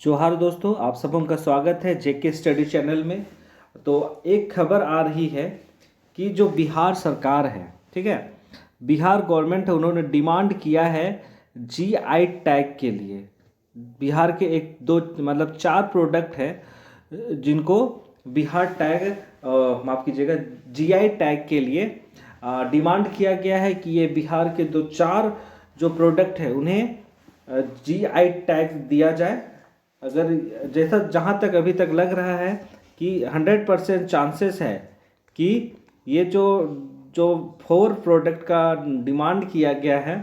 जोहार दोस्तों, आप सबों का स्वागत है जेके स्टडी चैनल में। तो एक खबर आ रही है कि जो बिहार सरकार है, ठीक है, बिहार गवर्नमेंट है, उन्होंने डिमांड किया है जीआई टैग के लिए। बिहार के एक दो मतलब 4 प्रोडक्ट है जिनको बिहार टैग माफ़ कीजिएगा जीआई टैग के लिए डिमांड किया गया है कि ये बिहार के 4 जो प्रोडक्ट है उन्हें जीआई टैग दिया जाए। अगर जैसा जहाँ तक अभी तक लग रहा है कि 100% चांसेस है कि ये जो जो 4 प्रोडक्ट का डिमांड किया गया है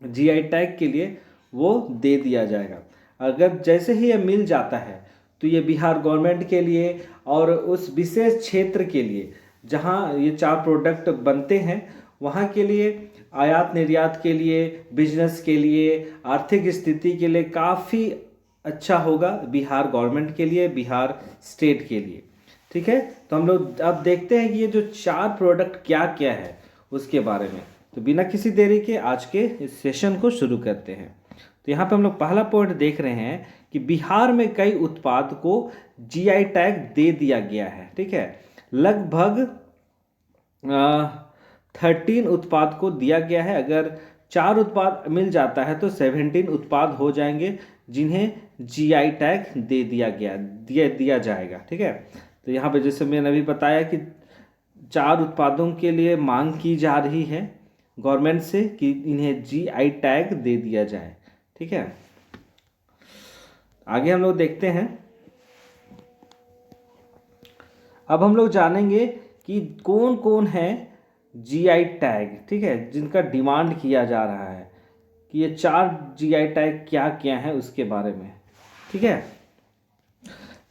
जीआई टैग के लिए वो दे दिया जाएगा। अगर जैसे ही ये मिल जाता है तो ये बिहार गवर्नमेंट के लिए और उस विशेष क्षेत्र के लिए जहाँ ये 4 प्रोडक्ट बनते हैं वहाँ के लिए, आयात निर्यात के लिए, बिजनेस के लिए, आर्थिक स्थिति के लिए काफ़ी अच्छा होगा बिहार गवर्नमेंट के लिए, बिहार स्टेट के लिए। ठीक है, तो हम लोग अब देखते हैं कि ये जो 4 प्रोडक्ट क्या क्या है उसके बारे में। तो बिना किसी देरी के आज के इस सेशन को शुरू करते हैं। तो यहाँ पे हम लोग पहला पॉइंट देख रहे हैं कि बिहार में कई उत्पाद को जीआई टैग दे दिया गया है। ठीक है, लगभग 13 उत्पाद को दिया गया है। अगर 4 उत्पाद मिल जाता है तो 17 उत्पाद हो जाएंगे जिन्हें जीआई टैग दे दिया जाएगा। ठीक है, तो यहाँ पे जैसे मैंने अभी बताया कि 4 उत्पादों के लिए मांग की जा रही है गवर्नमेंट से कि इन्हें जीआई टैग दे दिया जाए। ठीक है, आगे हम लोग देखते हैं। अब हम लोग जानेंगे कि कौन कौन है जीआई टैग, ठीक है, जिनका डिमांड किया जा रहा है कि ये 4 जीआई टैग क्या क्या है उसके बारे में। ठीक है,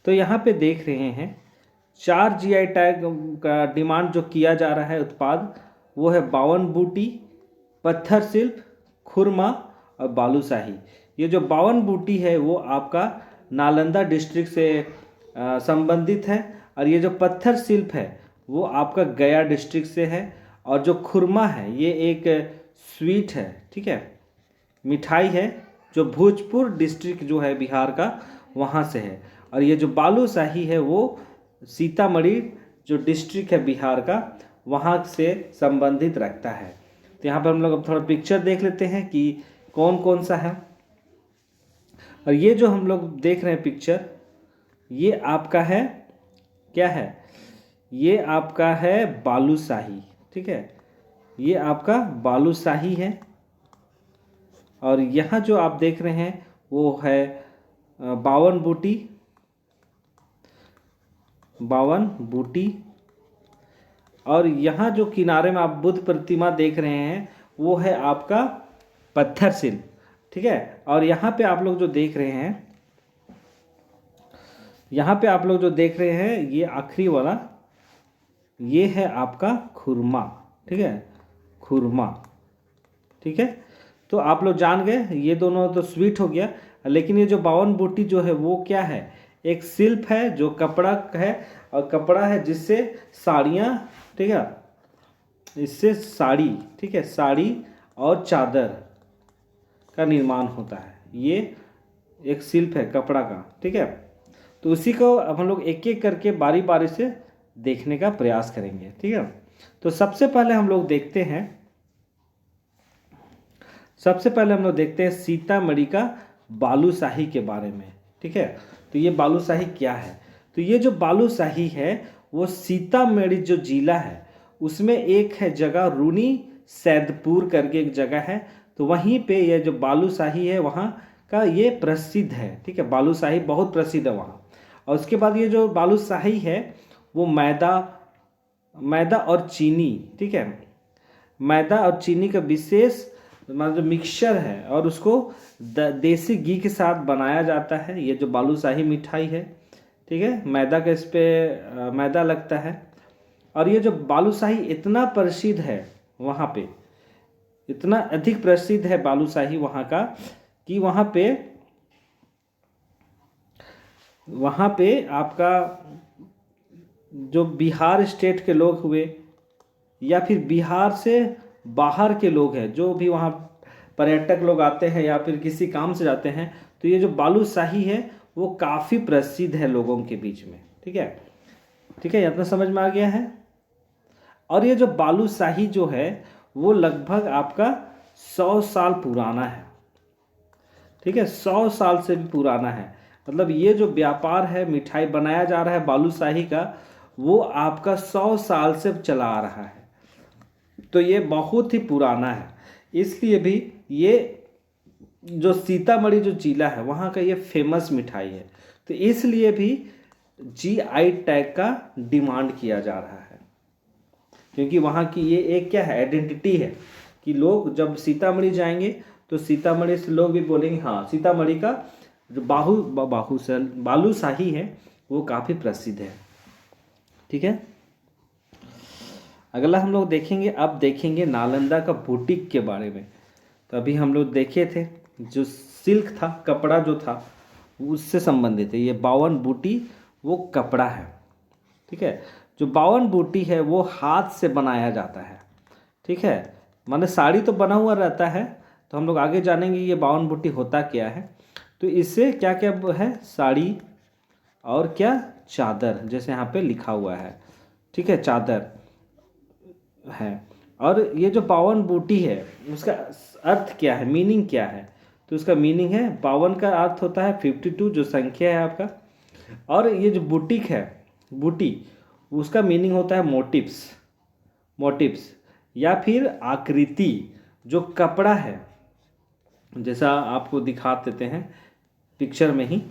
तो यहाँ पे देख रहे हैं 4 जीआई टैग का डिमांड जो किया जा रहा है उत्पाद, वो है बावन बूटी, पत्थर शिल्प, खुरमा और बालूशाही। ये जो बावन बूटी है वो आपका नालंदा डिस्ट्रिक्ट से संबंधित है, और ये जो पत्थर शिल्प है वो आपका गया डिस्ट्रिक्ट से है, और जो खुरमा है ये एक स्वीट है, ठीक है, मिठाई है जो भोजपुर डिस्ट्रिक्ट जो है बिहार का वहाँ से है, और ये जो बालूशाही है वो सीतामढ़ी जो डिस्ट्रिक्ट है बिहार का वहाँ से संबंधित रखता है। तो यहाँ पर हम लोग अब थोड़ा पिक्चर देख लेते हैं कि कौन कौन सा है। और ये जो हम लोग देख रहे हैं पिक्चर, ये आपका है, क्या है, ये आपका है बालूशाही। ठीक है, ये आपका बालूशाही है, और यहाँ जो आप देख रहे हैं वो है बावन बूटी। और यहाँ जो किनारे में आप बुद्ध प्रतिमा देख रहे हैं वो है आपका पत्थर शिल्प। ठीक है, और यहाँ पे आप लोग जो देख रहे हैं, ये आखिरी वाला ये है आपका खुरमा। ठीक है, खुरमा। ठीक है, तो आप लोग जान गए ये दोनों तो स्वीट हो गया, लेकिन ये जो बावन बूटी जो है वो क्या है, एक शिल्प है जो कपड़ा है, और कपड़ा है जिससे साड़ियाँ, ठीक है, इससे साड़ी, ठीक है, साड़ी और चादर का निर्माण होता है। ये एक शिल्प है कपड़ा का। ठीक है, तो उसी को अब हम लोग एक एक करके बारी बारी से देखने का प्रयास करेंगे। ठीक है, तो सबसे पहले हम लोग देखते हैं सीतामढ़ी का बालूशाही के बारे में। ठीक है, तो ये बालूशाही क्या है, तो ये जो बालूशाही है वो सीतामढ़ी जो जिला है उसमें एक है जगह रूनी सैदपुर करके एक जगह है, तो वहीं पे ये जो बालूशाही है वहाँ का ये प्रसिद्ध है। ठीक है, बालूशाही बहुत प्रसिद्ध है वहाँ। और उसके बाद ये जो बालूशाही है वो मैदा और चीनी, ठीक है, मैदा और चीनी का विशेष मतलब जो मिक्सचर है, और उसको देसी घी के साथ बनाया जाता है। ये जो बालूशाही मिठाई है, ठीक है, मैदा का इस पे मैदा लगता है, और ये जो बालूशाही इतना प्रसिद्ध है वहाँ पे, इतना अधिक प्रसिद्ध है बालूशाही वहाँ का कि वहाँ पे आपका जो बिहार स्टेट के लोग हुए या फिर बिहार से बाहर के लोग हैं जो भी वहाँ पर्यटक लोग आते हैं या फिर किसी काम से जाते हैं तो ये जो बालूशाही है वो काफ़ी प्रसिद्ध है लोगों के बीच में। ठीक है, ठीक है, इतना समझ में आ गया है। और ये जो बालूशाही जो है वो लगभग आपका 100 साल पुराना है। ठीक है, 100 साल से भी पुराना है। मतलब ये जो व्यापार है, मिठाई बनाया जा रहा है बालूशाही का, वो आपका 100 साल से चला आ रहा है। तो ये बहुत ही पुराना है। इसलिए भी ये जो सीतामढ़ी जो जिला है वहाँ का ये फेमस मिठाई है। तो इसलिए भी GI टैग का डिमांड किया जा रहा है, क्योंकि वहाँ की ये एक क्या है, आइडेंटिटी है कि लोग जब सीतामढ़ी जाएंगे तो सीतामढ़ी से लोग भी बोलेंगे हाँ, सीतामढ़ी का जो बालूशाही है वो काफ़ी प्रसिद्ध है। ठीक है, अगला हम लोग देखेंगे, अब देखेंगे नालंदा का बुटीक के बारे में। तो अभी हम लोग देखे थे जो सिल्क था, कपड़ा जो था उससे संबंधित है। ये 52 बूटी वो कपड़ा है। ठीक है, जो 52 बूटी है वो हाथ से बनाया जाता है। ठीक है, माने साड़ी तो बना हुआ रहता है, तो हम लोग आगे जानेंगे ये 52 बूटी होता क्या है। तो इससे क्या क्या है, साड़ी और क्या, चादर, जैसे यहाँ पे लिखा हुआ है। ठीक है, चादर है। और ये जो 52 बूटी है उसका अर्थ क्या है, मीनिंग क्या है? तो उसका मीनिंग है 52 का अर्थ होता है 52 जो संख्या है आपका। और ये जो बुटीक है, बूटी, उसका मीनिंग होता है मोटिव्स, मोटिव्स या फिर आकृति। जो कपड़ा है, जैसा आपको दिखा देते हैं पिक्चर में ही,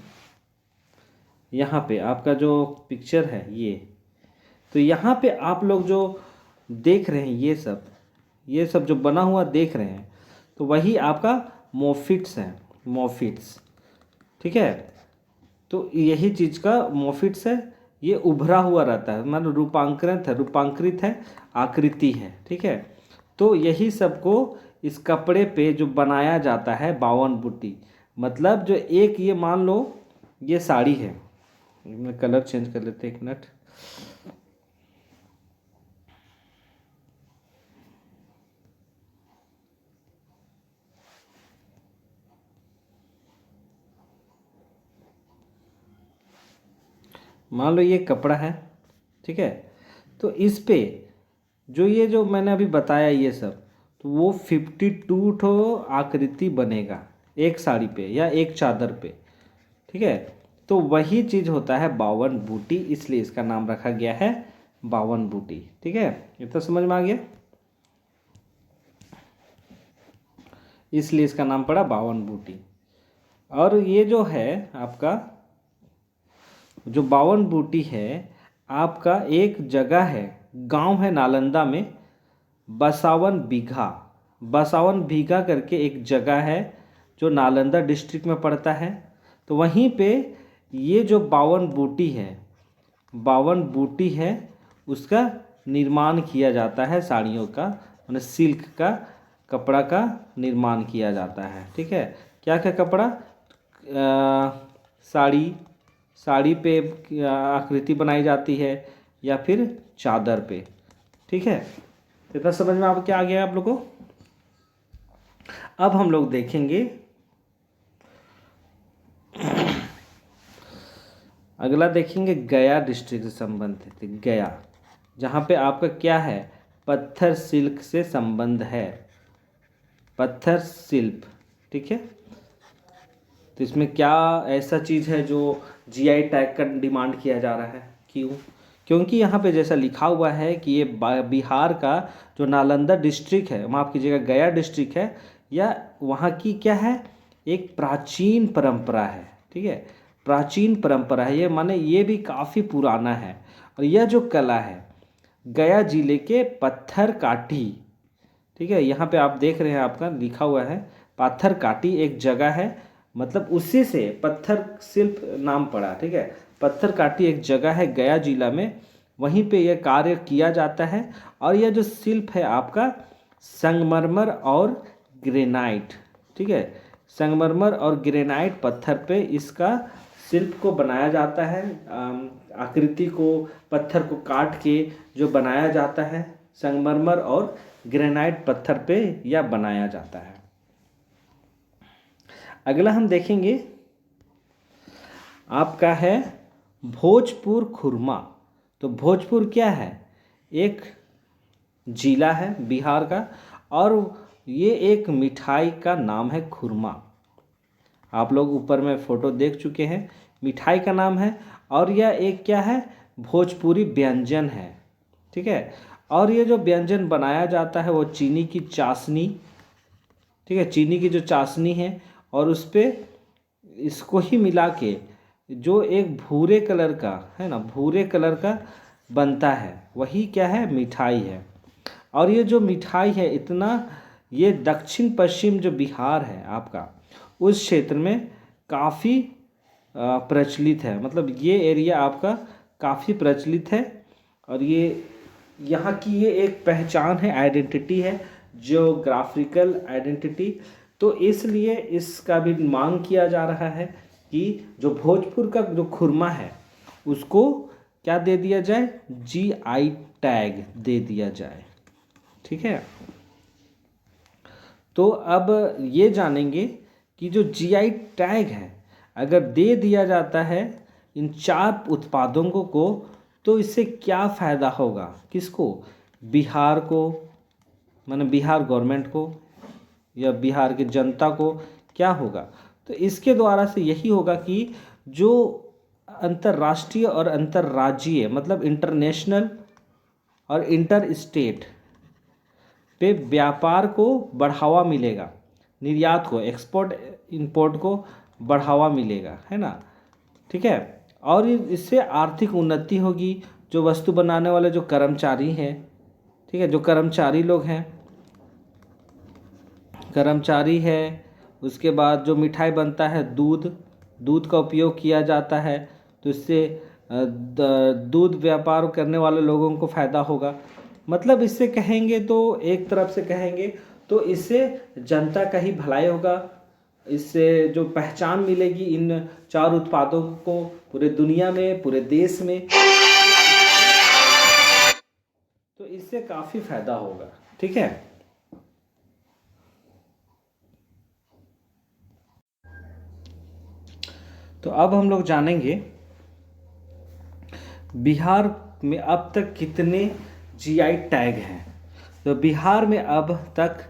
यहाँ पे आपका जो पिक्चर है ये, तो यहाँ पे आप लोग जो देख रहे हैं ये सब जो बना हुआ देख रहे हैं, तो वही आपका मोफिट्स हैं, मोफिट्स। ठीक है, तो यही चीज़ का मोफिट्स है। ये उभरा हुआ रहता है, मतलब रूपांतरित है, आकृति है। ठीक है, तो यही सबको इस कपड़े पे जो बनाया जाता है 52 बूटी, मतलब जो एक ये मान लो ये साड़ी है, मैं कलर चेंज कर लेते हैं, एक मिनट। मान लो ये कपड़ा है। ठीक है, तो इस पे जो ये जो मैंने अभी बताया ये सब, तो वो 52 ठो आकृति बनेगा एक साड़ी पे या एक चादर पे। ठीक है, तो वही चीज़ होता है 52 बूटी, इसलिए इसका नाम रखा गया है 52 बूटी। ठीक है, ये तो समझ में आ गया, इसलिए इसका नाम पड़ा 52 बूटी। और ये जो है आपका जो 52 बूटी है, आपका एक जगह है, गांव है नालंदा में, बसावन बीघा करके एक जगह है जो नालंदा डिस्ट्रिक्ट में पड़ता है। तो वहीं पे ये जो 52 बूटी है उसका निर्माण किया जाता है, साड़ियों का, मतलब सिल्क का कपड़ा का निर्माण किया जाता है। ठीक है, क्या क्या कपड़ा, साड़ी पे आकृति बनाई जाती है या फिर चादर पे। ठीक है, इतना समझ में आप क्या आ गया आप लोगों को। अब हम लोग देखेंगे अगला, देखेंगे गया डिस्ट्रिक्ट से संबंधित, गया, जहाँ पे आपका क्या है, पत्थर शिल्प से संबंध है, पत्थर शिल्प। ठीक है, तो इसमें क्या ऐसा चीज़ है जो GI टैग का डिमांड किया जा रहा है? क्यों? क्योंकि यहाँ पे जैसा लिखा हुआ है कि ये बिहार का जो नालंदा डिस्ट्रिक्ट है, माफ़ कीजिएगा गया डिस्ट्रिक्ट है, या वहाँ की क्या है, एक प्राचीन परंपरा है। ठीक है, प्राचीन परंपरा है ये, माने ये भी काफ़ी पुराना है। और यह जो कला है गया जिले के पत्थर काटी, ठीक है, यहाँ पे आप देख रहे हैं आपका लिखा हुआ है पत्थर काटी एक जगह है, मतलब उसी से पत्थर शिल्प नाम पड़ा। ठीक है, पत्थर काटी एक जगह है गया जिला में, वहीं पे यह कार्य किया जाता है। और यह जो शिल्प है आपका संगमरमर और ग्रेनाइट, ठीक है, संगमरमर और ग्रेनाइट पत्थर पे इसका शिल्प को बनाया जाता है। आकृति को, पत्थर को काट के जो बनाया जाता है, संगमरमर और ग्रेनाइट पत्थर पे यह बनाया जाता है। अगला हम देखेंगे आपका है भोजपुर खुरमा। तो भोजपुर क्या है? एक जिला है बिहार का, और ये एक मिठाई का नाम है खुरमा। आप लोग ऊपर में फ़ोटो देख चुके हैं, मिठाई का नाम है, और यह एक क्या है? भोजपुरी व्यंजन है। ठीक है, और ये जो व्यंजन बनाया जाता है वो चीनी की चाशनी, ठीक है, चीनी की जो चाशनी है, और उस पर इसको ही मिला के जो एक भूरे कलर का है ना, भूरे कलर का बनता है, वही क्या है? मिठाई है। और ये जो मिठाई है इतना, ये दक्षिण पश्चिम जो बिहार है आपका, उस क्षेत्र में काफ़ी प्रचलित है। मतलब ये एरिया आपका काफ़ी प्रचलित है, और ये यहाँ की ये एक पहचान है, आइडेंटिटी है, जियोग्राफिकल आइडेंटिटी। तो इसलिए इसका भी मांग किया जा रहा है कि जो भोजपुर का जो खुरमा है उसको क्या दे दिया जाए? जीआई टैग दे दिया जाए। ठीक है, तो अब ये जानेंगे कि जो जीआई टैग है अगर दे दिया जाता है इन 4 उत्पादों को, तो इससे क्या फ़ायदा होगा? किसको? बिहार को, माने बिहार गवर्नमेंट को या बिहार की जनता को क्या होगा? तो इसके द्वारा से यही होगा कि जो अंतर्राष्ट्रीय और अंतर्राज्यीय, मतलब इंटरनेशनल और इंटर स्टेट पे व्यापार को बढ़ावा मिलेगा, निर्यात को, एक्सपोर्ट इंपोर्ट को बढ़ावा मिलेगा, है ना। ठीक है, और इससे आर्थिक उन्नति होगी। जो वस्तु बनाने वाले जो कर्मचारी हैं, ठीक है, जो कर्मचारी लोग हैं, कर्मचारी है, उसके बाद जो मिठाई बनता है, दूध का उपयोग किया जाता है, तो इससे दूध व्यापार करने वाले लोगों को फ़ायदा होगा। मतलब इससे कहेंगे तो, एक तरफ से कहेंगे तो इससे जनता का ही भलाई होगा, इससे जो पहचान मिलेगी इन 4 उत्पादों को पूरे दुनिया में, पूरे देश में, तो इससे काफ़ी फ़ायदा होगा। ठीक है, तो अब हम लोग जानेंगे बिहार में अब तक कितने जीआई टैग हैं। तो बिहार में अब तक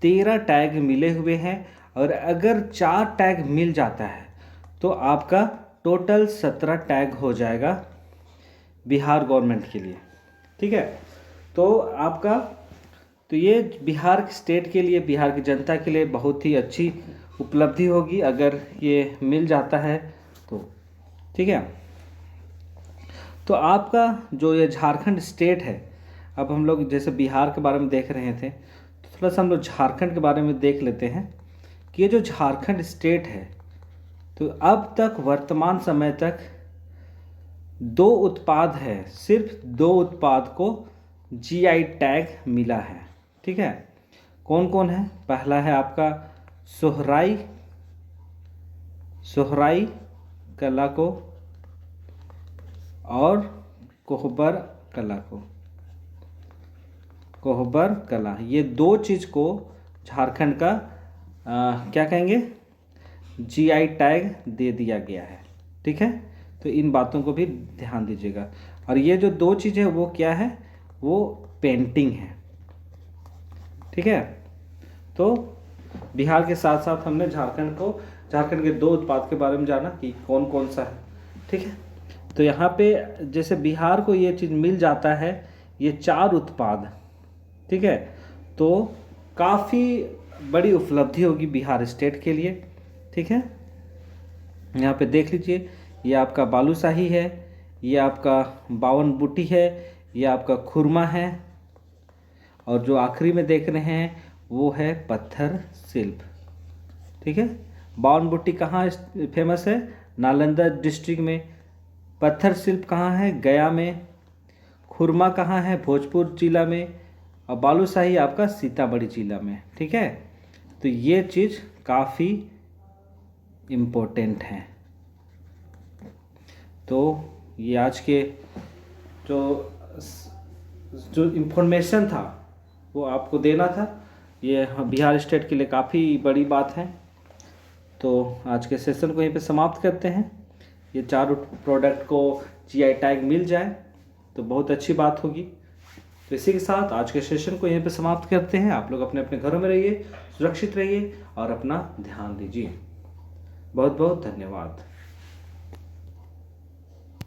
13 टैग मिले हुए हैं, और अगर 4 टैग मिल जाता है तो आपका टोटल 17 टैग हो जाएगा बिहार गवर्नमेंट के लिए। ठीक है, तो आपका, तो ये बिहार स्टेट के लिए, बिहार की जनता के लिए बहुत ही अच्छी उपलब्धि होगी अगर ये मिल जाता है तो। ठीक है, तो आपका जो ये झारखंड स्टेट है, अब हम लोग जैसे बिहार के बारे में देख रहे थे, तो थोड़ा सा हम लोग झारखंड के बारे में देख लेते हैं कि ये जो झारखंड स्टेट है, तो अब तक वर्तमान समय तक 2 उत्पाद है, सिर्फ 2 उत्पाद को जीआई टैग मिला है। ठीक है, कौन कौन है? पहला है आपका सोहराई कला को, और कोहबर कला, ये 2 चीज़ को झारखंड का क्या कहेंगे? जीआई टैग दे दिया गया है। ठीक है, तो इन बातों को भी ध्यान दीजिएगा। और ये जो 2 चीज़ें वो क्या है? वो पेंटिंग है। ठीक है, तो बिहार के साथ साथ हमने झारखंड के 2 उत्पाद के बारे में जाना कि कौन कौन सा है। ठीक है, तो यहाँ पे जैसे बिहार को ये चीज़ मिल जाता है, ये 4 उत्पाद, ठीक है, तो काफ़ी बड़ी उपलब्धि होगी बिहार स्टेट के लिए। ठीक है, यहाँ पे देख लीजिए, ये आपका बालूशाही है, ये आपका 52 बूटी है, ये आपका खुरमा है, और जो आखिरी में देख रहे हैं वो है पत्थर शिल्प। ठीक है, 52 बूटी कहाँ फेमस है? नालंदा डिस्ट्रिक्ट में। पत्थर शिल्प कहाँ है? गया में। खुरमा कहाँ है? भोजपुर जिला में। और बालूशाही आपका सीतामढ़ी जिला में। ठीक है, तो ये चीज़ काफ़ी इम्पोर्टेंट है। तो ये आज के जो इन्फॉर्मेशन था वो आपको देना था। ये बिहार स्टेट के लिए काफ़ी बड़ी बात है। तो आज के सेशन को यहीं पे समाप्त करते हैं। ये चारों प्रोडक्ट को जीआई टैग मिल जाए तो बहुत अच्छी बात होगी। तो इसी के साथ आज के सेशन को यहीं पे समाप्त करते हैं। आप लोग अपने अपने घरों में रहिए, सुरक्षित रहिए और अपना ध्यान दीजिए। बहुत बहुत धन्यवाद।